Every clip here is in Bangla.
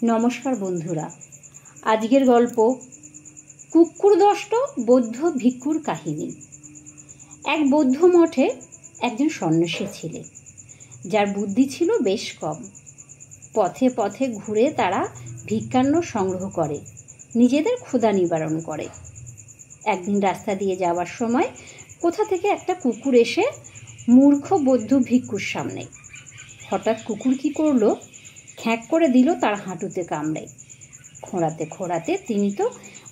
নমস্কার বন্ধুরা, আজকের গল্প কুকুরদষ্ট বৌদ্ধ ভিক্ষুর কাহিনী। এক বৌদ্ধ মঠে একজন সন্ন্যাসী ছিলেন, যার বুদ্ধি ছিল বেশ কম। পথে পথে ঘুরে তারা ভিক্ষান্ন সংগ্রহ করে, নিজেদের ক্ষুধা নিবারণ করে। একদিন রাস্তা দিয়ে যাওয়ার সময় কোথা থেকে একটা কুকুর এসে মূর্খ বৌদ্ধ ভিক্ষুর সামনে। হঠাৎ কুকুর কী করলো, খ্যাঁক করে দিল তার হাঁটুতে কামড়ে। খোঁড়াতে খোঁড়াতে তিনি তো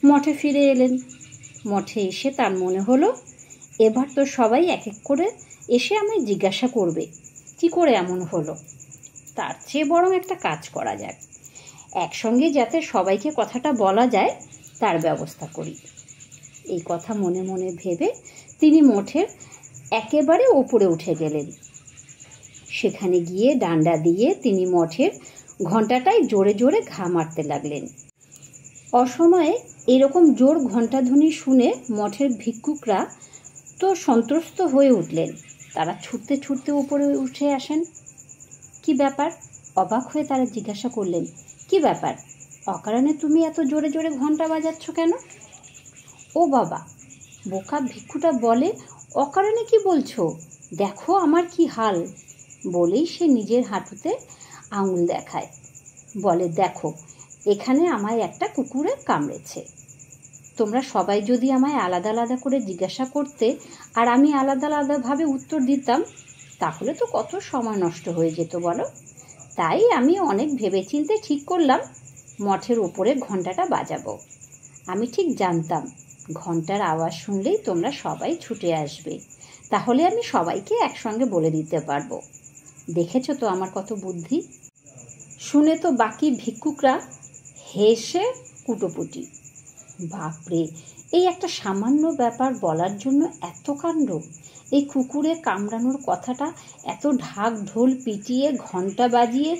মঠে ফিরে এলেন। মঠে এসে তার মনে হলো, এবার তো সবাই এক এক করে এসে আমায় জিজ্ঞাসা করবে কি করে এমন হলো। তার চেয়ে বরং একটা কাজ করা যাক, একসঙ্গে যাতে সবাইকে কথাটা বলা যায় তার ব্যবস্থা করি। এই কথা মনে মনে ভেবে তিনি মঠের একেবারে ওপরে উঠে গেলেন। সেখানে গিয়ে ডান্ডা দিয়ে তিনি মঠের ঘণ্টাটায় জোরে জোরে ঘা মারতে লাগলেন। অসময়ে এরকম জোর ঘণ্টাধ্বনি শুনে মঠের ভিক্ষুকরা তো সন্ত্রস্ত হয়ে উঠলেন। তারা ছুটতে ছুটতে উপরে উঠে আসেন। কি ব্যাপার? অবাক হয়ে তারা জিজ্ঞাসা করলেন, কি ব্যাপার, অকারণে তুমি এত জোরে জোরে ঘণ্টা বাজাচ্ছ কেন? ও বাবা, বোকা ভিক্ষুটা বলে, অকারণে কি বলছো, দেখো আমার কি হাল। বলেই সে নিজের হাঁটুতে আঙুল দেখায়, বলে, দেখো এখানে আমায় একটা কুকুরে কামড়েছে। তোমরা সবাই যদি আমায় আলাদা আলাদা করে জিজ্ঞাসা করতে আর আমি আলাদা আলাদাভাবে উত্তর দিতাম, তাহলে তো কত সময় নষ্ট হয়ে যেত বলো। তাই আমি অনেক ভেবেচিন্তে ঠিক করলাম মঠের ওপরে ঘণ্টাটা বাজাবো। আমি ঠিক জানতাম ঘণ্টার আওয়াজ শুনলেই তোমরা সবাই ছুটে আসবে, তাহলে আমি সবাইকে একসঙ্গে বলে দিতে পারবো। দেখেছো তো আমার কত বুদ্ধি। শুনে তো বাকি ভিক্ষুকরা হেসে কুটোপুটি। বাপরে, এই একটা সামান্য ব্যাপার বলার জন্য এত কাণ্ড। এই কুকুরে কামড়ানোর কথাটা এত ঢাক ঢোল পিটিয়ে ঘণ্টা বাজিয়ে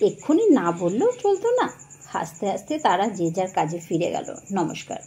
এক্ষুনি না বললেও চলতো না। হাসতে হাসতে তারা যে যার কাজে ফিরে গেল। নমস্কার।